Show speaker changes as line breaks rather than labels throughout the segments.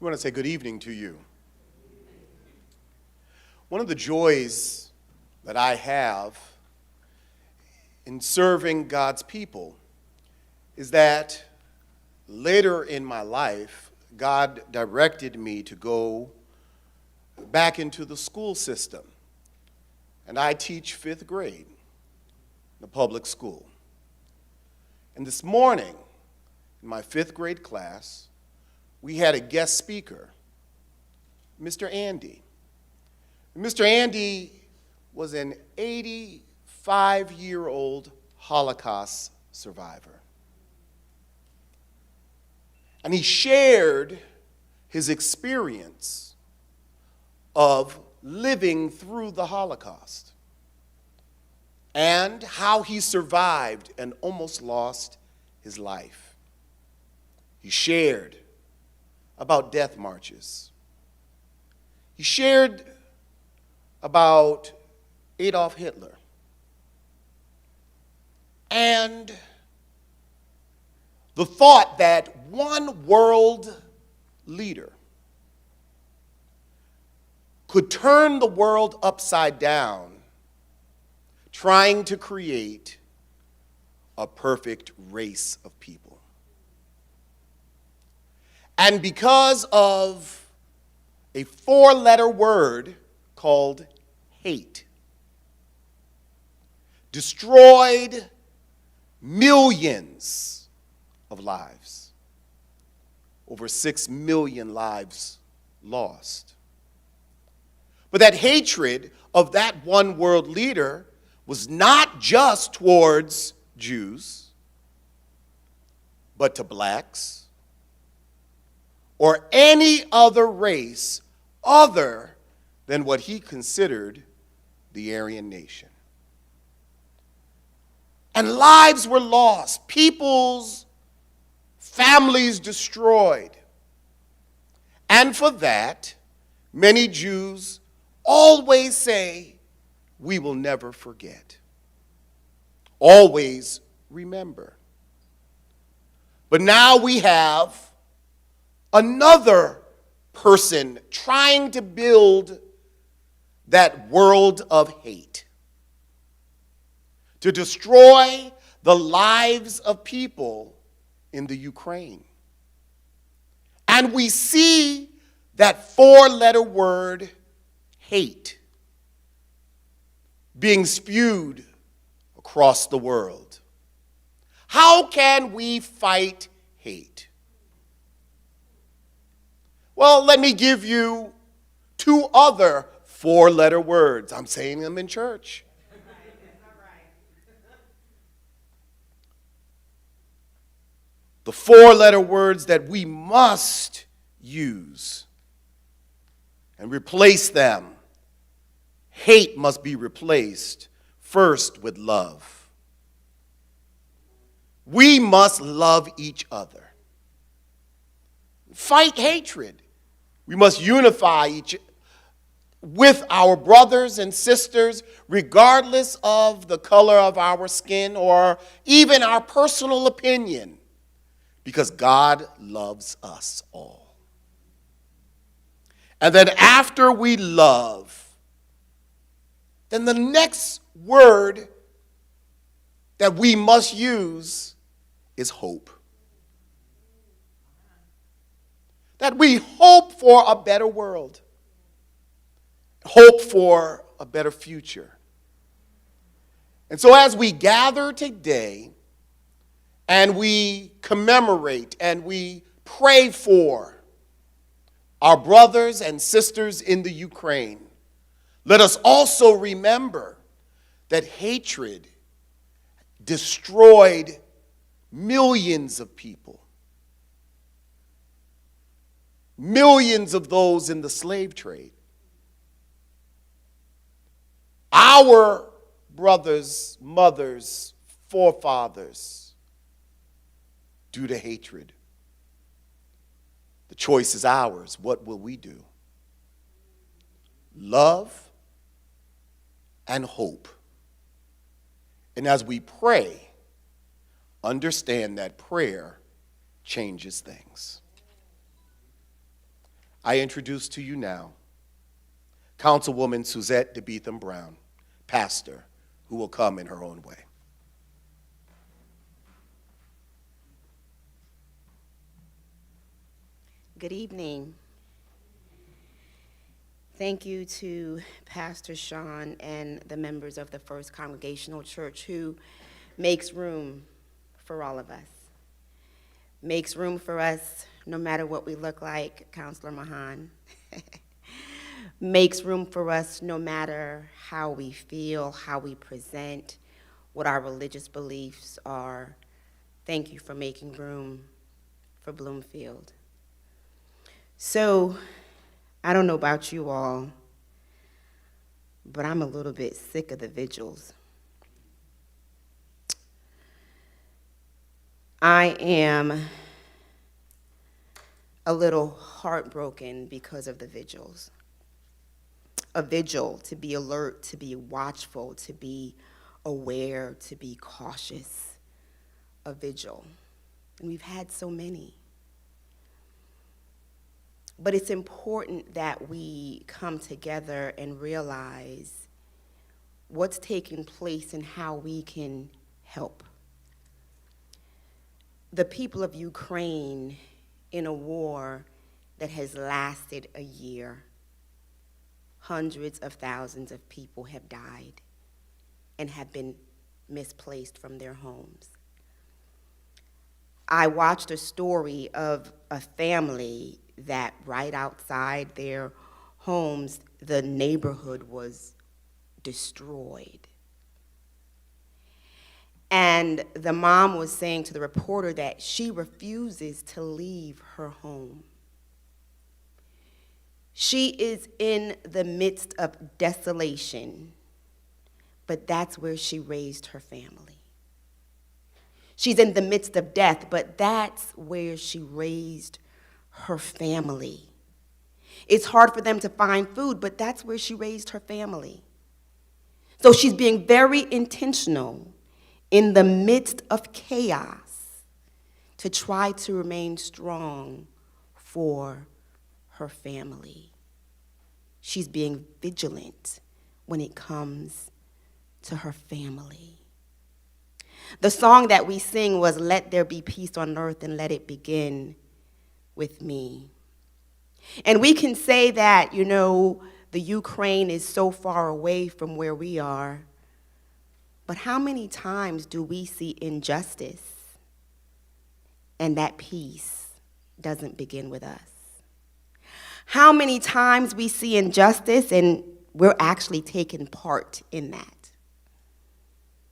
We want to say good evening to you. One of the joys that I have in serving God's people is that later in my life, God directed me to go back into the school system. And I teach 5th grade in the public school. And this morning, in my 5th grade class, we had a guest speaker, Mr. Andy. Mr. Andy was an 85-year-old Holocaust survivor. And he shared his experience of living through the Holocaust and how he survived and almost lost his life. He shared about death marches. He shared about Adolf Hitler. And the thought that one world leader could turn the world upside down trying to create a perfect race of people. And because of a 4-letter word called hate, destroyed millions of lives, over 6 million lives lost. But that hatred of that one world leader was not just towards Jews, but to blacks, or any other race other than what he considered the Aryan nation. And lives were lost, people's families destroyed. And for that, many Jews always say, we will never forget. Always remember. But now we have another person trying to build that world of hate, to destroy the lives of people in the Ukraine. And we see that 4-letter word, hate, being spewed across the world. How can we fight hate? Well, let me give you 2 other 4-letter words. I'm saying them in church. The 4-letter words that we must use and replace them. Hate must be replaced first with love. We must love each other. Fight hatred. We must unify with our brothers and sisters, regardless of the color of our skin or even our personal opinion, because God loves us all. And then after we love, then the next word that we must use is hope. That we hope for a better world, hope for a better future. And so as we gather today and we commemorate and we pray for our brothers and sisters in the Ukraine, let us also remember that hatred destroyed millions of people. Millions of those in the slave trade. Our brothers, mothers, forefathers, due to hatred. The choice is ours. What will we do? Love and hope. And as we pray, understand that prayer changes things. I introduce to you now Councilwoman Suzette DeBeetham Brown, pastor, who will come in her own way.
Good evening. Thank you to Pastor Sean and the members of the First Congregational Church who makes room for all of us. Makes room for us no matter what we look like, Counselor Mahan. Makes room for us no matter how we feel, how we present, what our religious beliefs are. Thank you for making room for Bloomfield. So, I don't know about you all, but I'm a little bit sick of the vigils. I am a little heartbroken because of the vigils. A vigil, to be alert, to be watchful, to be aware, to be cautious. A vigil. And we've had so many. But it's important that we come together and realize what's taking place and how we can help. The people of Ukraine in a war that has lasted a year, hundreds of thousands of people have died and have been misplaced from their homes. I watched a story of a family that right outside their homes, the neighborhood was destroyed. And the mom was saying to the reporter that she refuses to leave her home. She is in the midst of desolation, but that's where she raised her family. She's in the midst of death, but that's where she raised her family. It's hard for them to find food, but that's where she raised her family. So she's being very intentional in the midst of chaos to try to remain strong for her family. She's being vigilant when it comes to her family. The song that we sing was, "Let there be peace on earth and let it begin with me." And we can say that, the Ukraine is so far away from where we are, but how many times do we see injustice and that peace doesn't begin with us? How many times we see injustice and we're actually taking part in that?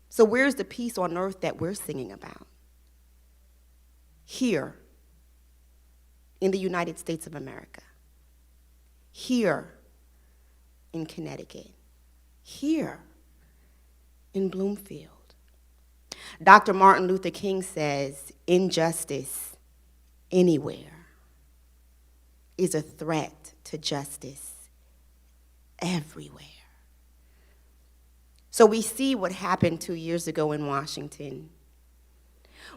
So where's the peace on earth that we're singing about? Here in the United States of America. Here in Connecticut. Here in Bloomfield. Dr. Martin Luther King says, injustice anywhere is a threat to justice everywhere. So we see what happened 2 years ago in Washington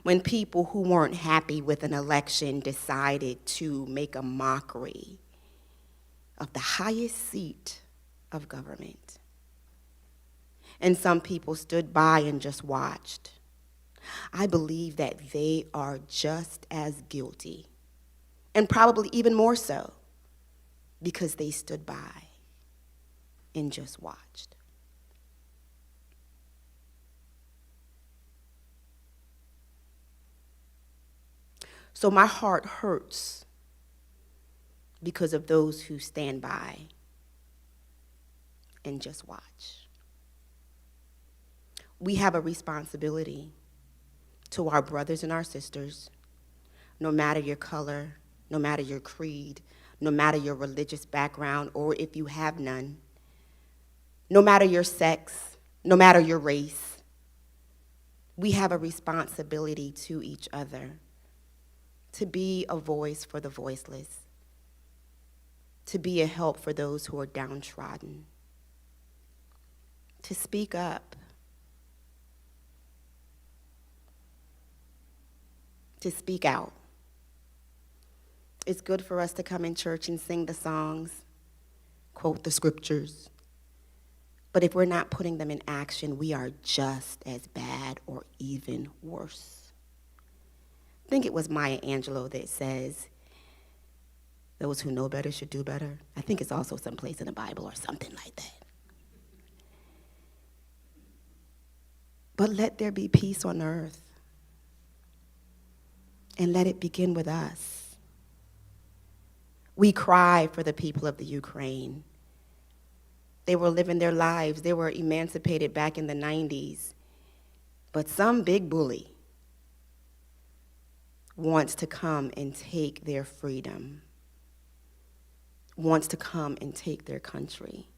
when people who weren't happy with an election decided to make a mockery of the highest seat of government. And some people stood by and just watched. I believe that they are just as guilty, and probably even more so, because they stood by and just watched. So my heart hurts because of those who stand by and just watch. We have a responsibility to our brothers and our sisters, no matter your color, no matter your creed, no matter your religious background, or if you have none, no matter your sex, no matter your race. We have a responsibility to each other to be a voice for the voiceless, to be a help for those who are downtrodden, to speak up, to speak out. It's good for us to come in church and sing the songs, quote the scriptures. But if we're not putting them in action, we are just as bad or even worse. I think it was Maya Angelou that says, those who know better should do better. I think it's also someplace in the Bible or something like that. But let there be peace on earth. And let it begin with us. We cry for the people of the Ukraine. They were living their lives. They were emancipated back in the 90s. But some big bully wants to come and take their freedom, wants to come and take their country,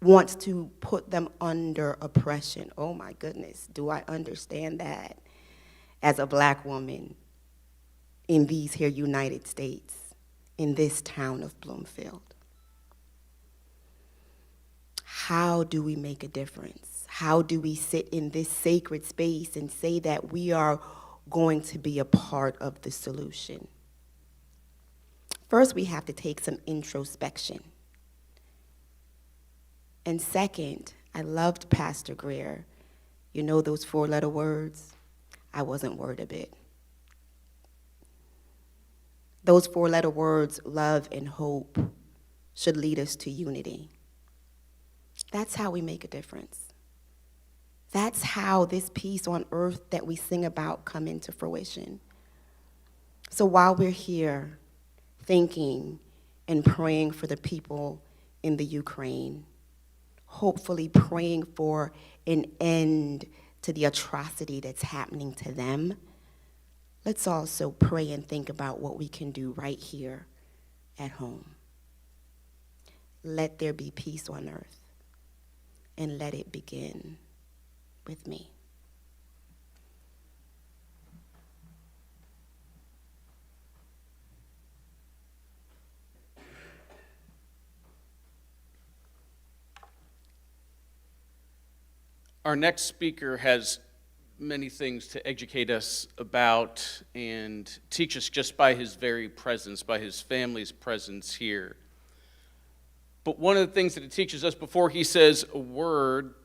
wants to put them under oppression. Oh my goodness, do I understand that as a black woman in these here United States, in this town of Bloomfield? How do we make a difference? How do we sit in this sacred space and say that we are going to be a part of the solution? First, we have to take some introspection. And second, I loved Pastor Greer. You know those 4-letter words? I wasn't worried a bit. Those 4-letter words, love and hope, should lead us to unity. That's how we make a difference. That's how this peace on earth that we sing about come into fruition. So while we're here thinking and praying for the people in the Ukraine, hopefully praying for an end to the atrocity that's happening to them, let's also pray and think about what we can do right here at home. Let there be peace on earth, and let it begin with me.
Our next speaker has many things to educate us about and teach us just by his very presence, by his family's presence here. But one of the things that it teaches us before he says a word,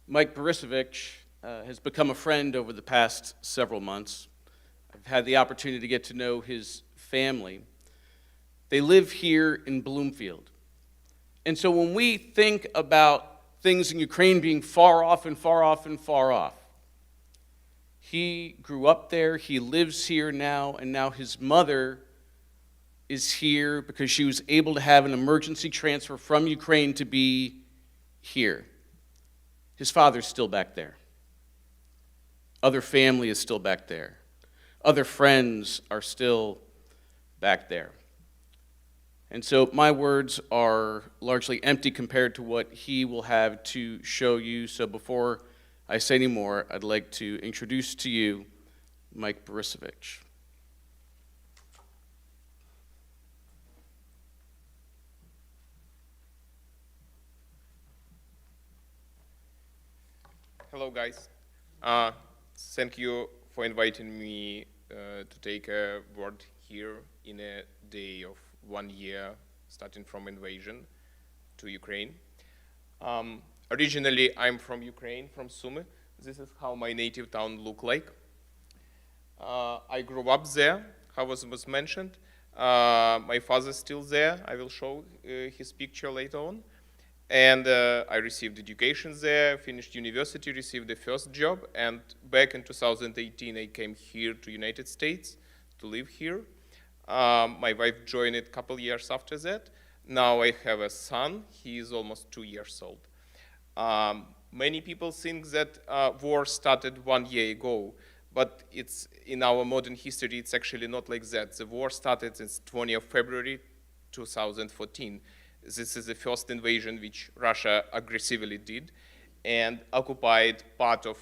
Mike Borisovich has become a friend over the past several months. I've had the opportunity to get to know his family. They live here in Bloomfield. And so when we think about things in Ukraine being far off and far off and far off, he grew up there, he lives here now, and now his mother is here because she was able to have an emergency transfer from Ukraine to be here. His father's still back there. Other family is still back there. Other friends are still back there. And so my words are largely empty compared to what he will have to show you. So before I say any more, I'd like to introduce to you Mike Borisovich.
Hello, guys. Thank you for inviting me to take a word here in a day of 1 year starting from invasion to Ukraine. Originally, I'm from Ukraine, from Sumy. This is how my native town looked like. I grew up there, how was mentioned. My father's still there. I will show his picture later on. And I received education there, finished university, received the first job, and back in 2018 I came here to United States to live here. My wife joined it a couple years after that. Now I have a son, he is almost 2 years old. Many people think that war started 1 year ago, but it's in our modern history it's actually not like that. The war started on 20th of February 2014. This is the first invasion which Russia aggressively did and occupied part of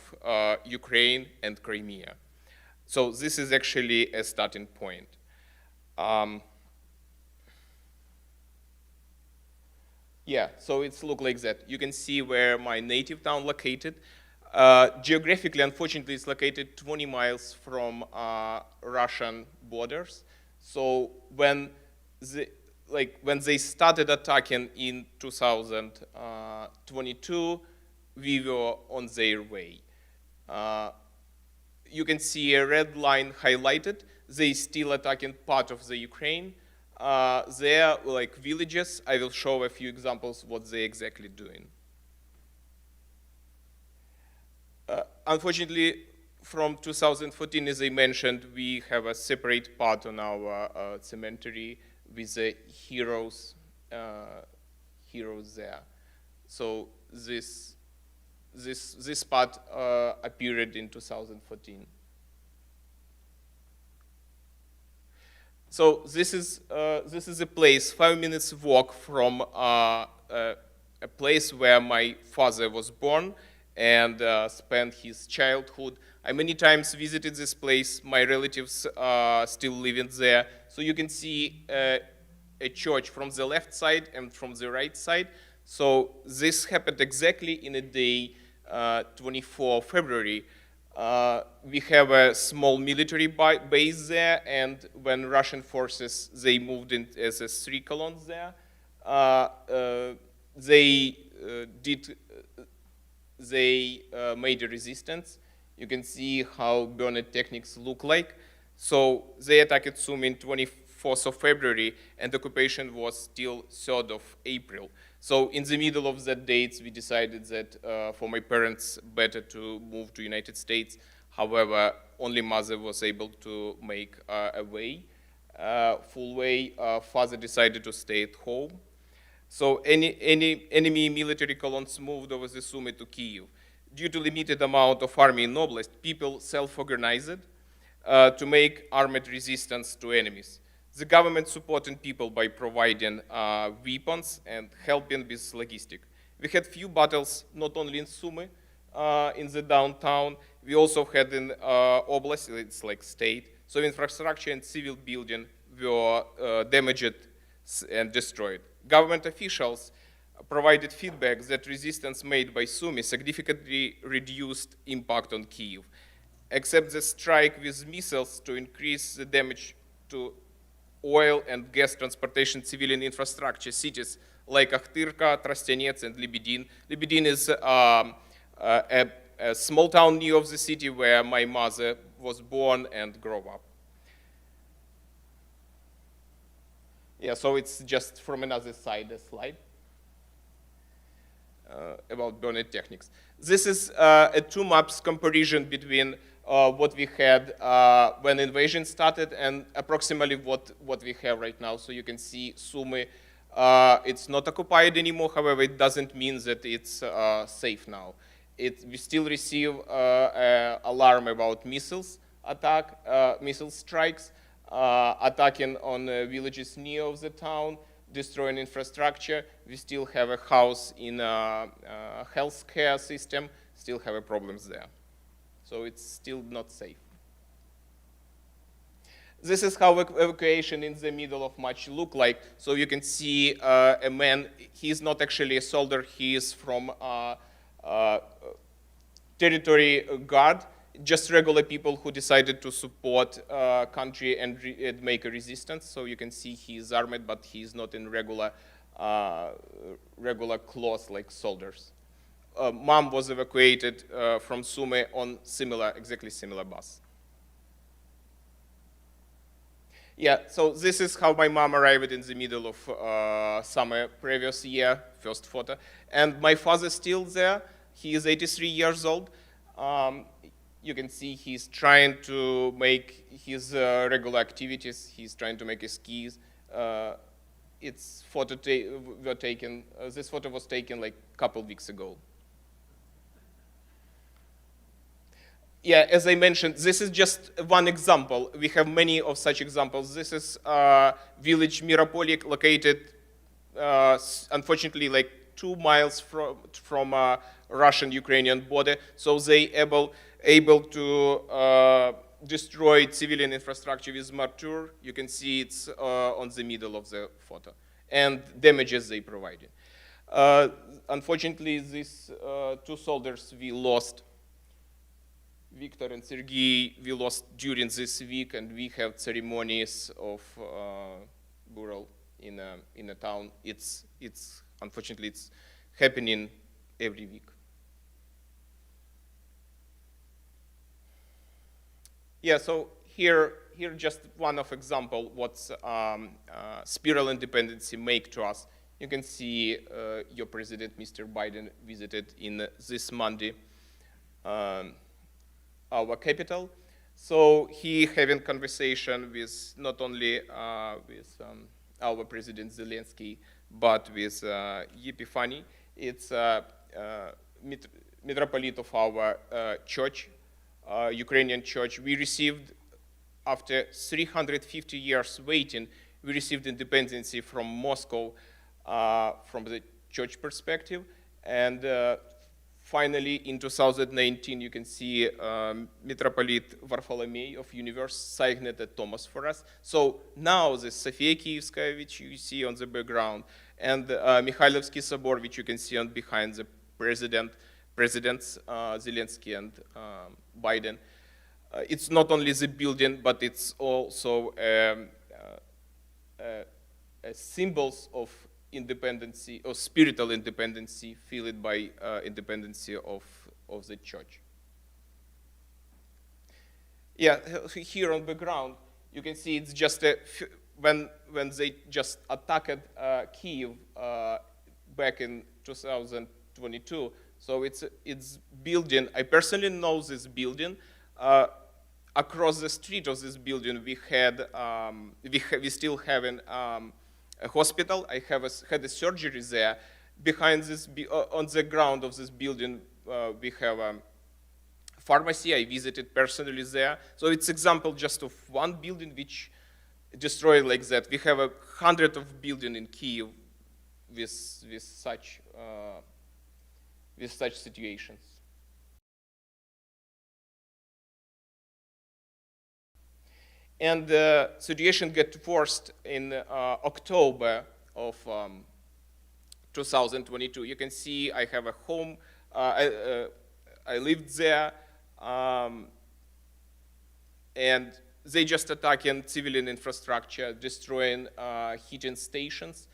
Ukraine and Crimea. So this is actually a starting point. Yeah, so it's look like that. You can see where my native town located. Geographically, unfortunately, it's located 20 miles from Russian borders. So when they started attacking in 2022, we were on their way. You can see a red line highlighted. They still attacking part of the Ukraine. They're like villages. I will show a few examples what they're exactly doing. Unfortunately, from 2014, as I mentioned, we have a separate part on our cemetery with the heroes there. So this part appeared in 2014. So this is a place 5 minutes walk from a place where my father was born and spent his childhood. I many times visited this place. My relatives are still living there. So you can see a church from the left side and from the right side. So this happened exactly in a day, 24 February. We have a small military base there, and when Russian forces, they moved in as a 3 columns there, they made a resistance. You can see how burnet techniques look like. So they attacked Sumy in 24th of February, and the occupation was till 3rd of April. So in the middle of that dates, we decided that for my parents, better to move to United States. However, only mother was able to make a way, full way. Father decided to stay at home. So any enemy military columns moved over the Sumy to Kyiv. Due to limited amount of army in Oblast, people self-organized to make armed resistance to enemies. The government supported people by providing weapons and helping with logistics. We had few battles, not only in Sumy, in the downtown. We also had in Oblast, it's like state. So infrastructure and civil building were damaged and destroyed. Government officials provided feedback that resistance made by Sumy significantly reduced impact on Kyiv, except the strike with missiles to increase the damage to oil and gas transportation civilian infrastructure cities like Akhtirka, Trostianets, and Lebedin. Lebedin is a small town near of the city where my mother was born and grew up. Yeah, so it's just from another side, a slide about burnet techniques. This is a two maps comparison between what we had when invasion started and approximately what we have right now. So you can see Sumy, it's not occupied anymore. However, it doesn't mean that it's safe now. We still receive alarm about missiles attack, missile strikes, attacking on villages near of the town, destroying infrastructure. We still have a house in a healthcare system, still have problems there. So it's still not safe. This is how evacuation in the middle of March look like. So you can see a man, he's not actually a soldier, he is from territory guard, just regular people who decided to support country and make a resistance. So you can see he's armed, but he's not in regular clothes like soldiers. Mom was evacuated from Sumy on exactly similar bus. Yeah, so this is how my mom arrived in the middle of summer previous year, first photo. And my father still there. He is 83 years old. You can see he's trying to make his regular activities. He's trying to make his keys. This photo was taken like a couple weeks ago. Yeah, as I mentioned, this is just one example. We have many of such examples. This is village Miropolik located, unfortunately, like 2 miles from Russian-Ukrainian border. So they able to destroy civilian infrastructure with mortar. You can see it's on the middle of the photo, and damages they provided. Unfortunately, these 2 soldiers we lost Victor and Sergei, we lost during this week, and we have ceremonies of burial in a town. It's unfortunately it's happening every week. Yeah, so here just one of example what's spiral independency make to us. You can see your president, Mr. Biden, visited in this Monday our capital. So he having conversation with not only with our president Zelensky, but with Epifani. It's metropolitan of our church, Ukrainian church. We received, after 350 years waiting, we received independence from Moscow from the church perspective. And finally, in 2019, you can see Metropolitan Vartholomew of Universe signed the Thomas for us. So now the Sofia Kievskaya, which you see on the background, and Mikhailovsky Sobor, which you can see on behind the presidents Zelensky and Biden. It's not only the building, but it's also symbols of independency or spiritual independency, filled by independency of the church. Yeah, here on the ground, you can see it's just when they just attacked Kiev back in 2022. So it's building. I personally know this building. Across the street of this building, we still having a hospital. I had a surgery there. Behind this, on the ground of this building, we have a pharmacy. I visited personally there. So it's example just of one building which destroyed like that. We have 100 of buildings in Kiev with such situations. And the situation got worse in October of 2022. You can see I have a home. I lived there, and they just attacking civilian infrastructure, destroying heating stations.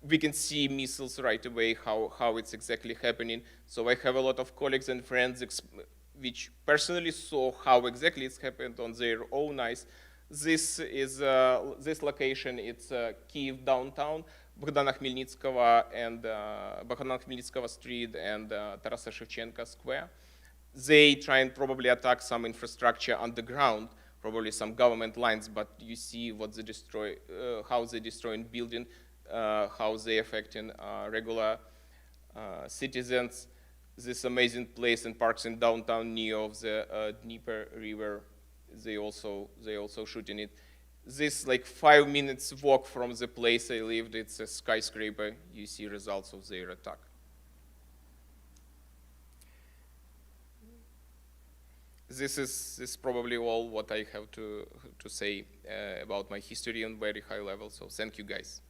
We can see missiles right away, how it's exactly happening. So I have a lot of colleagues and friends which personally saw how exactly it's happened on their own eyes. This is this location. It's Kyiv downtown, Bogdana Khmelnytskого and Bogdana Khmelnytskого Street and Tarasa Shevchenko Square. They try and probably attack some infrastructure underground, probably some government lines. But you see what they destroy, how they destroying building, how they affecting regular citizens. This amazing place and parks in downtown near of the Dnieper River, they also shooting it. This like 5 minutes walk from the place I lived, it's a skyscraper. You see results of their attack. This is probably all what I have to say about my history on very high level. So thank you guys.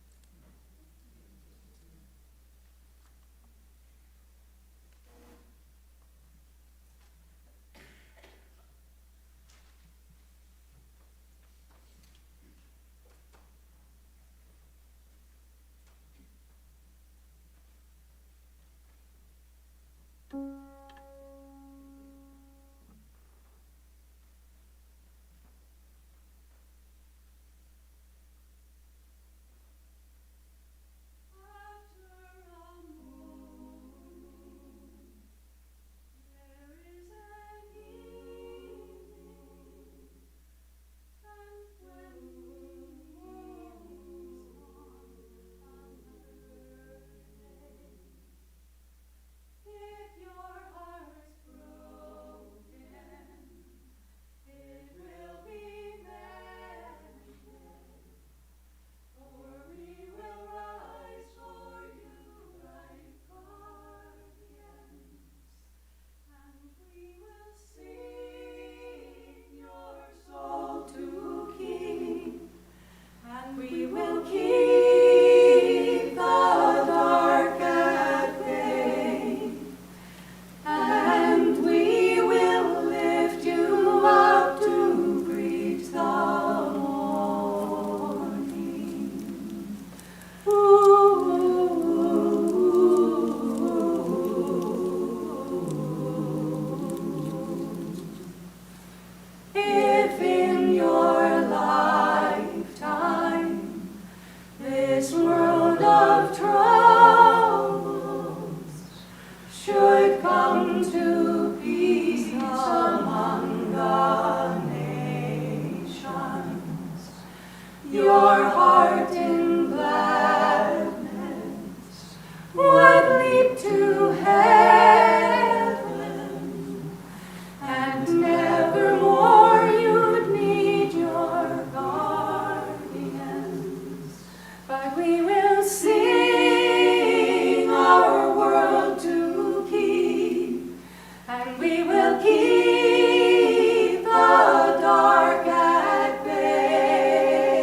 If your And we will keep the dark at bay,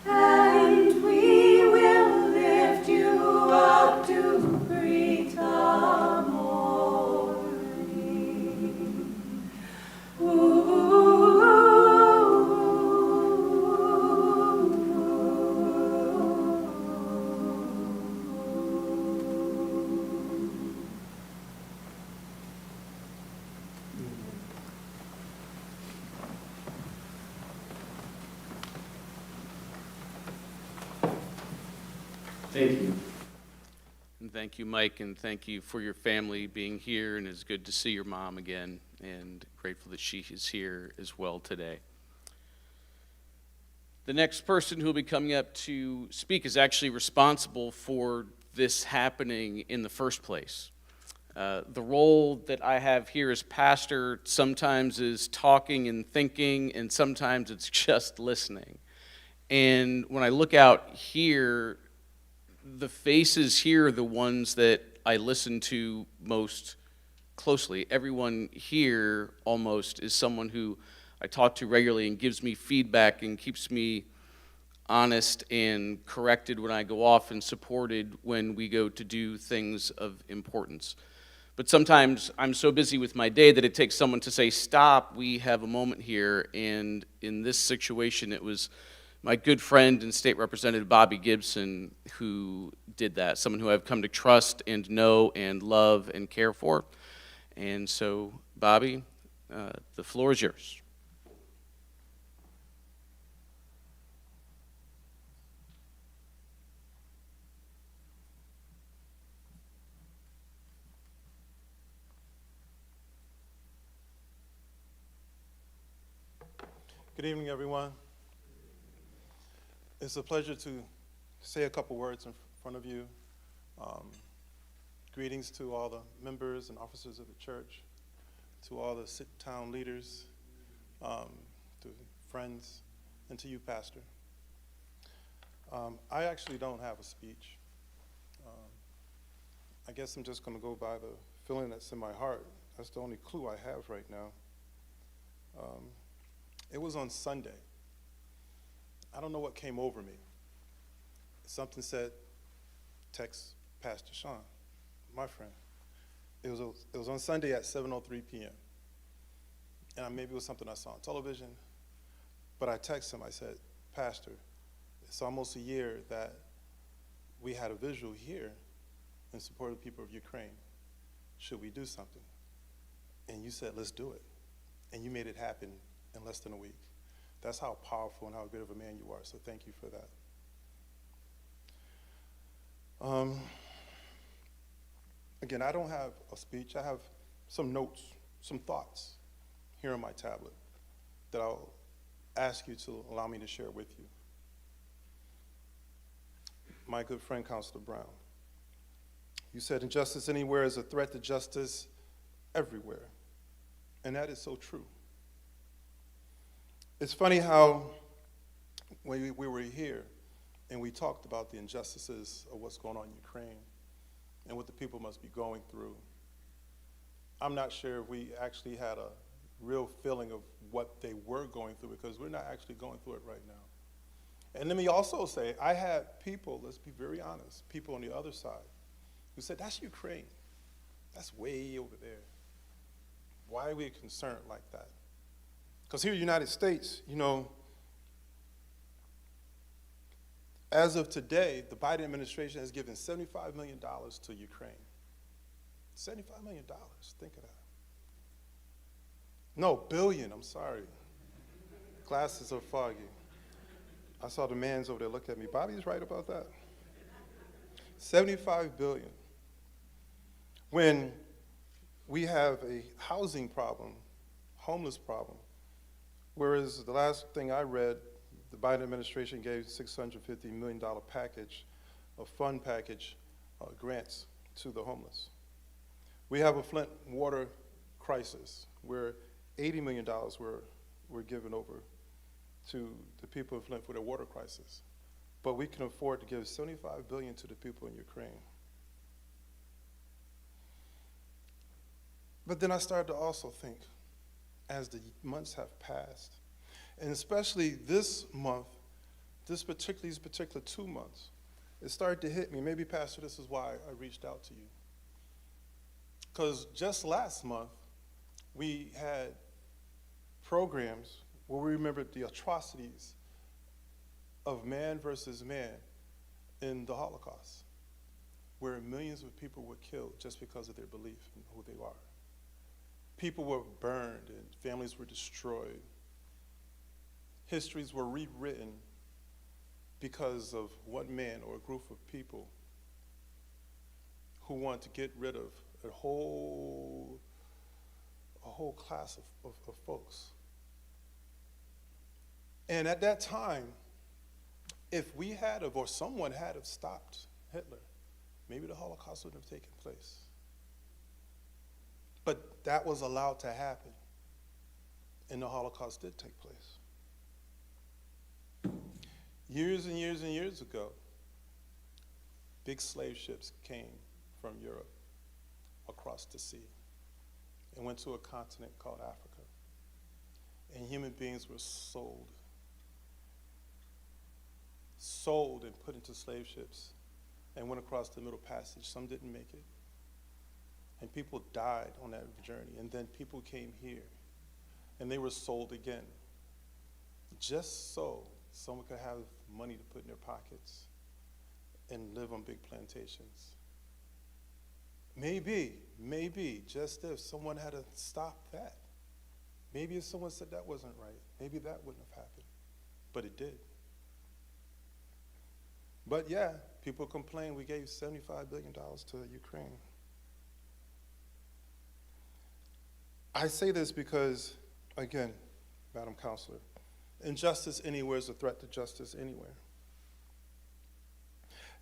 and we will lift you up to greet the morning.
Thank you. And thank you, Mike, and thank you for your family being here, and it's good to see your mom again, and grateful that she is here as well today. The next person who will be coming up to speak is actually responsible for this happening in the first place. The role that I have here as pastor sometimes is talking and thinking, and sometimes it's just listening. And when I look out here, the faces here are the ones that I listen to most closely. Everyone here almost is someone who I talk to regularly and gives me feedback and keeps me honest and corrected when I go off and supported when we go to do things of importance. But sometimes I'm so busy with my day that it takes someone to say, stop, we have a moment here. And in this situation, it was my good friend and state representative Bobby Gibson who did that, someone who I've come to trust and know and love and care for. And so, Bobby, the floor is yours.
Good evening, everyone. It's a pleasure to say a couple words in front of you. Greetings to all the members and officers of the church, to all the town leaders, to friends, and to you, Pastor. I actually don't have a speech. I guess I'm just going to go by the feeling that's in my heart. That's the only clue I have right now. It was on Sunday. I don't know what came over me. Something said, text Pastor Sean, my friend. It was on Sunday at 7:03 p.m. And maybe it was something I saw on television, but I texted him, I said, Pastor, it's almost a year that we had a vigil here in support of the people of Ukraine. Should we do something? And you said, let's do it. And you made it happen in less than a week. That's how powerful and how good of a man you are, so thank you for that. Again, I don't have a speech. I have some notes, some thoughts here on my tablet that I'll ask you to allow me to share with you. My good friend, Councilor Brown, you said injustice anywhere is a threat to justice everywhere, and that is so true. It's funny how when we were here and we talked about the injustices of what's going on in Ukraine and what the people must be going through, I'm not sure if we actually had a real feeling of what they were going through, because we're not actually going through it right now. And let me also say, I had people, let's be very honest, people on the other side who said, that's Ukraine. That's way over there. Why are we concerned like that? Because here in the United States, you know, as of today, the Biden administration has given $75 million to Ukraine. $75 million, think of that. No, billion, I'm sorry. Glasses are foggy. I saw the man's over there look at me. Bobby's right about that. $75 billion. When we have a housing problem, homeless problem, whereas the last thing I read, the Biden administration gave $650 million package, a fund package, grants to the homeless. We have a Flint water crisis where $80 million were given over to the people of Flint for their water crisis. But we can afford to give $75 billion to the people in Ukraine. But then I started to also think, as the months have passed, and especially this month, these particular 2 months, it started to hit me. Maybe, Pastor, this is why I reached out to you. Because just last month, we had programs where we remembered the atrocities of man versus man in the Holocaust, where millions of people were killed just because of their belief in who they are. People were burned and families were destroyed. Histories were rewritten because of one man or a group of people who wanted to get rid of a whole class of folks. And at that time, if we had have, or someone had have stopped Hitler, maybe the Holocaust wouldn't have taken place. But that was allowed to happen, and the Holocaust did take place. Years and years and years ago, big slave ships came from Europe across the sea and went to a continent called Africa. And human beings were sold and put into slave ships and went across the Middle Passage. Some didn't make it. And people died on that journey. And then people came here and they were sold again, just so someone could have money to put in their pockets and live on big plantations. Maybe, just if someone had to stop that. Maybe if someone said that wasn't right, maybe that wouldn't have happened. But it did. But yeah, people complain we gave $75 billion to Ukraine. I say this because, again, Madam Counselor, injustice anywhere is a threat to justice anywhere.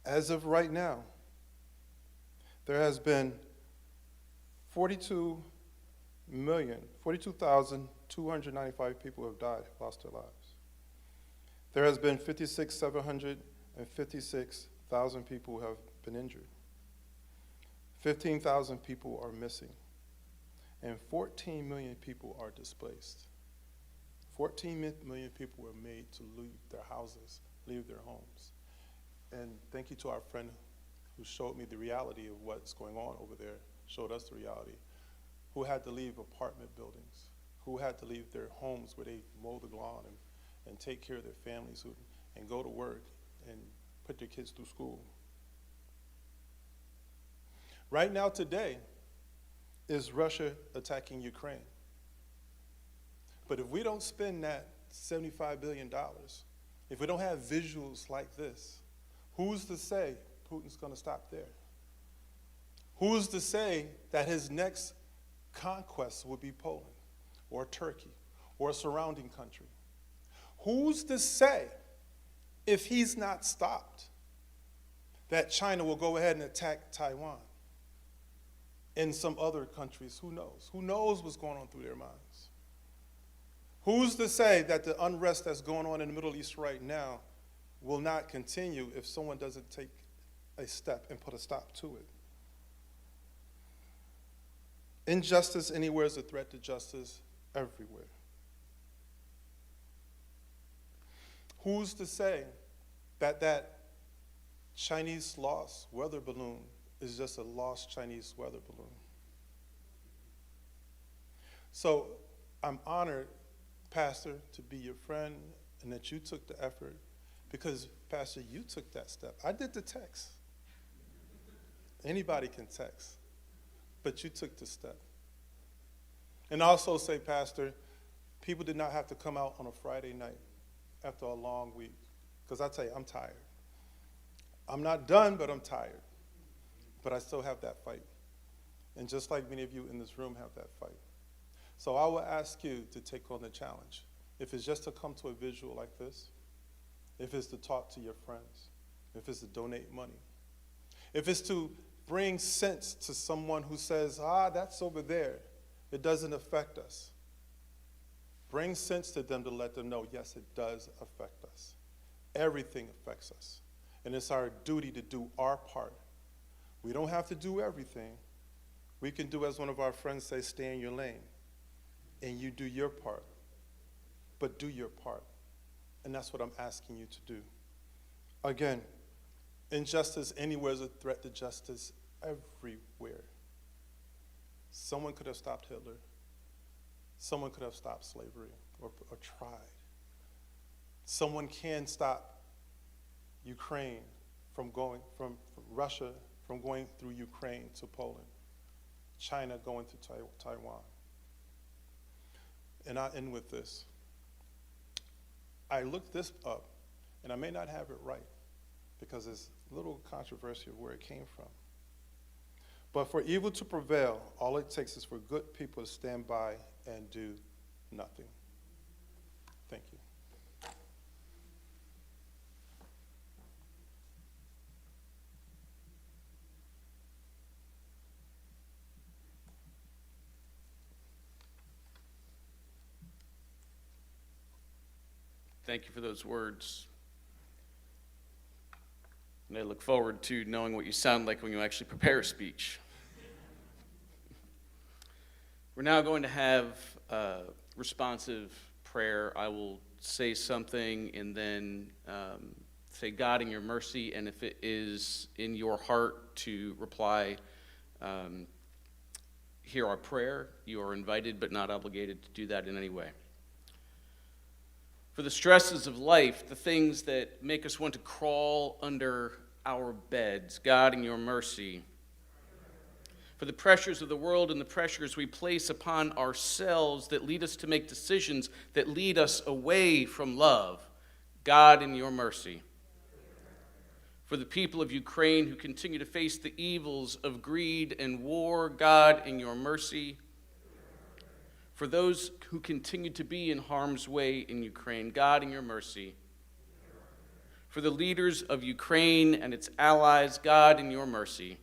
As of right now, there has been 42,295 people who have died, lost their lives. There has been 56,756,000 people who have been injured. 15,000 people are missing. And 14 million people are displaced. 14 million people were made to leave their houses, leave their homes. And thank you to our friend who showed me the reality of what's going on over there, showed us the reality, who had to leave apartment buildings, who had to leave their homes where they mow the lawn and take care of their families and go to work and put their kids through school. Right now, today, is Russia attacking Ukraine. But if we don't spend that $75 billion, if we don't have visuals like this, who's to say Putin's going to stop there? Who's to say that his next conquest would be Poland or Turkey or a surrounding country? Who's to say, if he's not stopped, that China will go ahead and attack Taiwan? In some other countries, who knows? Who knows what's going on through their minds? Who's to say that the unrest that's going on in the Middle East right now will not continue if someone doesn't take a step and put a stop to it? Injustice anywhere is a threat to justice everywhere. Who's to say that that Chinese lost weather balloon is just a lost Chinese weather balloon? So I'm honored, Pastor, to be your friend and that you took the effort, because, Pastor, you took that step. I did the text. Anybody can text, but you took the step. And also say, Pastor, people did not have to come out on a Friday night after a long week, because I tell you, I'm tired. I'm not done, but I'm tired. But I still have that fight. And just like many of you in this room have that fight. So I will ask you to take on the challenge. If it's just to come to a visual like this, if it's to talk to your friends, if it's to donate money, if it's to bring sense to someone who says, that's over there, it doesn't affect us. Bring sense to them to let them know, yes, it does affect us. Everything affects us. And it's our duty to do our part. We don't have to do everything, We can do as one of our friends say, stay in your lane, and you do your part, but do your part. And that's what I'm asking you to do. Again, injustice anywhere is a threat to justice everywhere. Someone could have stopped Hitler. Someone could have stopped slavery or tried. Someone can stop Ukraine from Russia from going through Ukraine to Poland, China going to Taiwan. And I end with this. I looked this up, and I may not have it right because it's a little controversial where it came from. But for evil to prevail, all it takes is for good people to stand by and do nothing. Thank you.
Thank you for those words. And I look forward to knowing what you sound like when you actually prepare a speech. We're now going to have responsive prayer. I will say something and then say, God, in your mercy, and if it is in your heart to reply, hear our prayer. You are invited but not obligated to do that in any way. For the stresses of life, the things that make us want to crawl under our beds, God, in your mercy. For the pressures of the world and the pressures we place upon ourselves that lead us to make decisions that lead us away from love, God, in your mercy. For the people of Ukraine who continue to face the evils of greed and war, God, in your mercy. For those who continue to be in harm's way in Ukraine, God, in your mercy. For the leaders of Ukraine and its allies, God, in your mercy.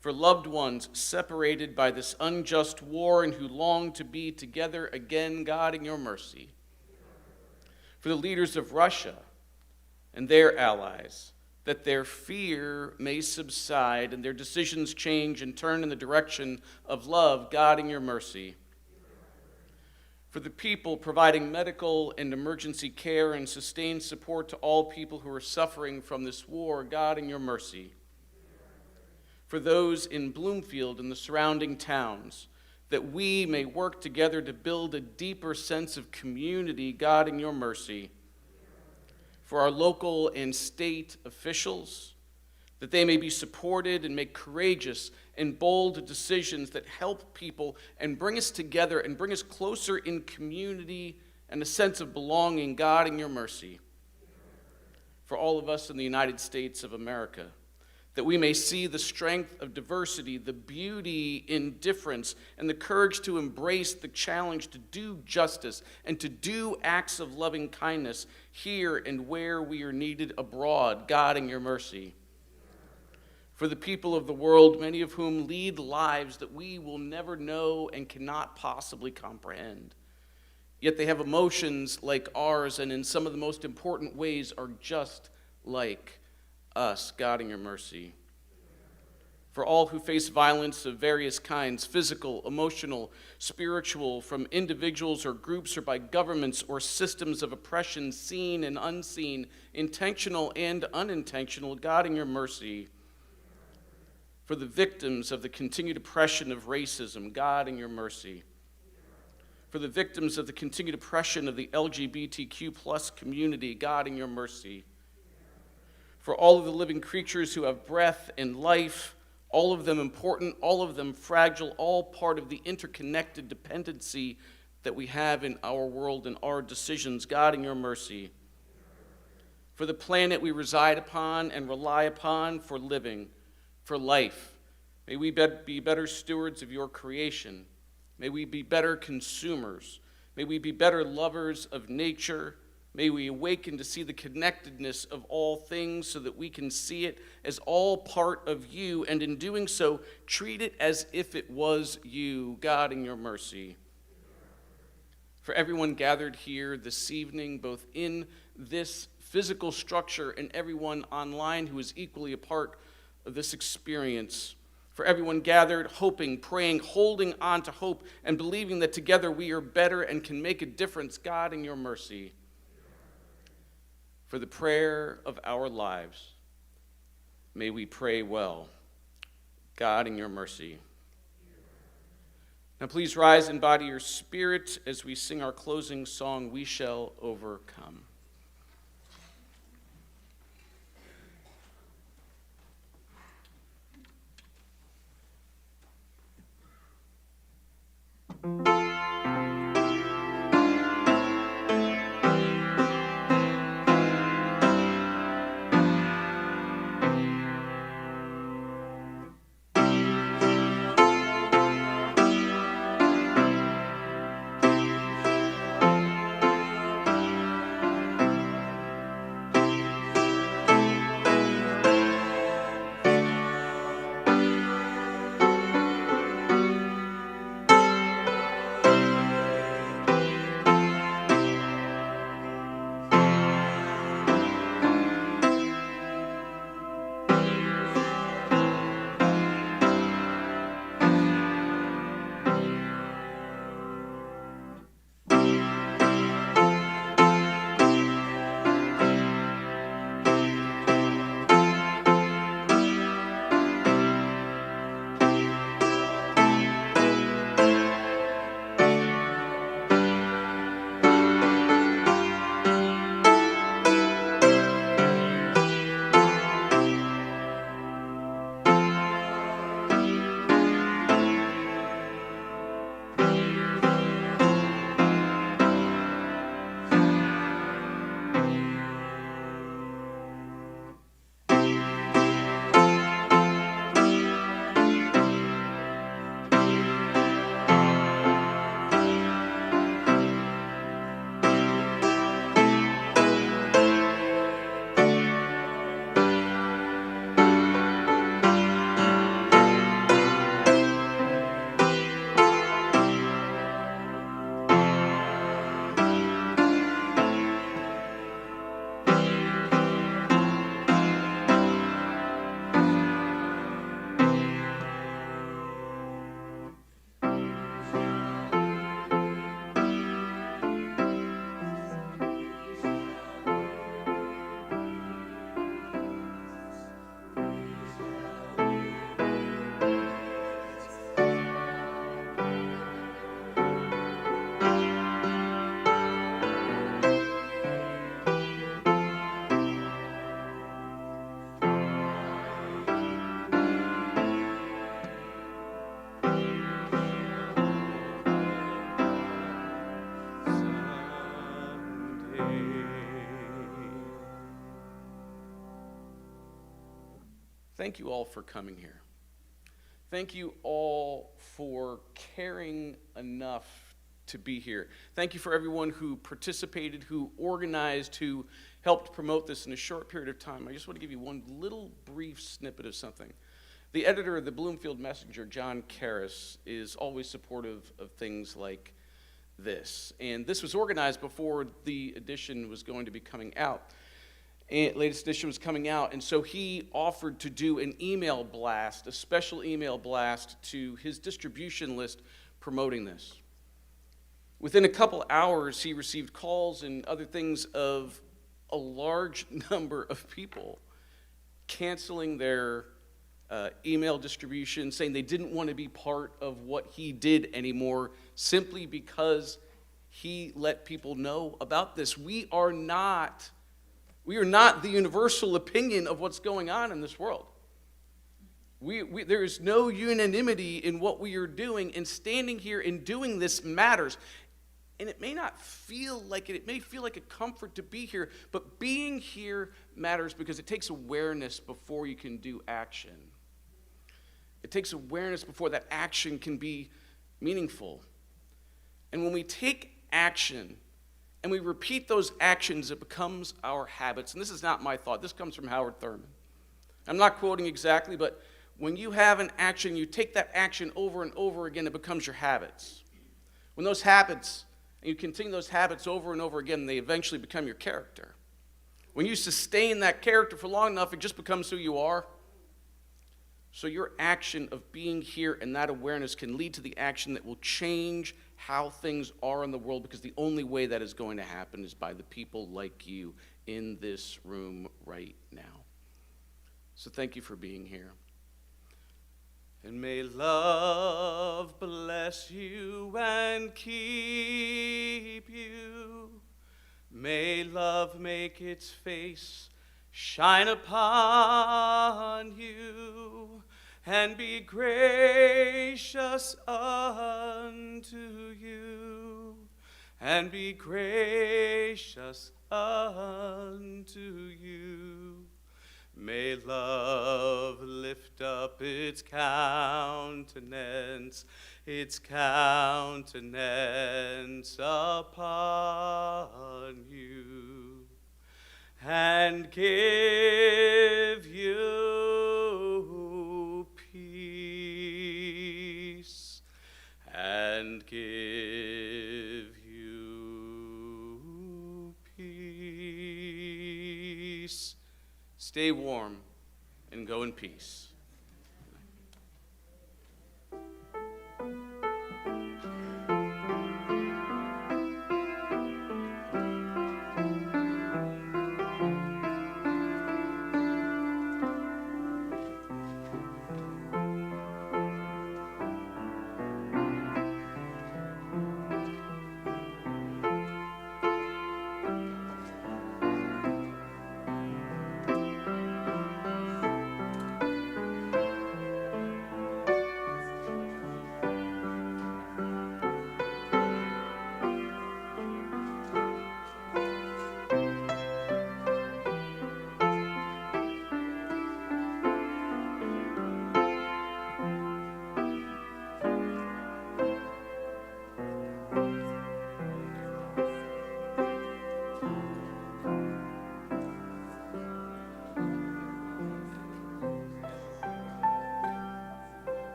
For loved ones separated by this unjust war and who long to be together again, God, in your mercy. For the leaders of Russia and their allies, that their fear may subside and their decisions change and turn in the direction of love, God, in your mercy. For the people providing medical and emergency care and sustained support to all people who are suffering from this war, God, in your mercy. For those in Bloomfield and the surrounding towns, that we may work together to build a deeper sense of community, God, in your mercy. For our local and state officials, that they may be supported and make courageous and bold decisions that help people and bring us together and bring us closer in community and a sense of belonging, God, in your mercy. For all of us in the United States of America, that we may see the strength of diversity, the beauty in difference, and the courage to embrace the challenge to do justice and to do acts of loving kindness here and where we are needed abroad, God, in your mercy. For the people of the world, many of whom lead lives that we will never know and cannot possibly comprehend. Yet they have emotions like ours, and in some of the most important ways are just like us, God, in your mercy. For all who face violence of various kinds, physical, emotional, spiritual, from individuals or groups or by governments or systems of oppression, seen and unseen, intentional and unintentional, God, in your mercy. For the victims of the continued oppression of racism, God, in your mercy. For the victims of the continued oppression of the LGBTQ plus community, God, in your mercy. For all of the living creatures who have breath and life, all of them important, all of them fragile, all part of the interconnected dependency that we have in our world and our decisions, God, in your mercy. For the planet we reside upon and rely upon for living, for life. May we be better stewards of your creation. May we be better consumers. May we be better lovers of nature. May we awaken to see the connectedness of all things so that we can see it as all part of you, and in doing so, treat it as if it was you, God, in your mercy. For everyone gathered here this evening, both in this physical structure and everyone online who is equally a part of this experience, For everyone gathered, hoping, praying, holding on to hope, and believing that together we are better and can make a difference, God, in your mercy. For the prayer of our lives, may we pray well. God, in your mercy. Now please rise and body your spirit as we sing our closing song, We Shall Overcome. Thank you all for coming here. Thank you all for caring enough to be here. Thank you for everyone who participated, who organized, who helped promote this in a short period of time. I just want to give you one little brief snippet of something. The editor of the Bloomfield Messenger, John Karras, is always supportive of things like this. And this was organized before the edition was going to be coming out. And latest edition was coming out, and so he offered to do an email blast, a special email blast to his distribution list promoting this. Within a couple hours, he received calls and other things of a large number of people canceling their email distribution, saying they didn't want to be part of what he did anymore simply because he let people know about this. We are not the universal opinion of what's going on in this world. There is no unanimity in what we are doing, and standing here and doing this matters. And it may not feel like it. It may feel like a comfort to be here, but being here matters because it takes awareness before you can do action. It takes awareness before that action can be meaningful. And when we take action, and we repeat those actions, it becomes our habits. And this is not my thought. This comes from Howard Thurman. I'm not quoting exactly, but when you have an action, you take that action over and over again, it becomes your habits. When those habits, and you continue those habits over and over again, they eventually become your character. When you sustain that character for long enough, it just becomes who you are. So your action of being here and that awareness can lead to the action that will change how things are in the world, because the only way that is going to happen is by the people like you in this room right now. So thank you for being here. And may love bless you and keep you. May love make its face shine upon you and be gracious unto you, and be gracious unto you. May love lift up its countenance upon you, and give you peace, and give you peace. Stay warm and go in peace.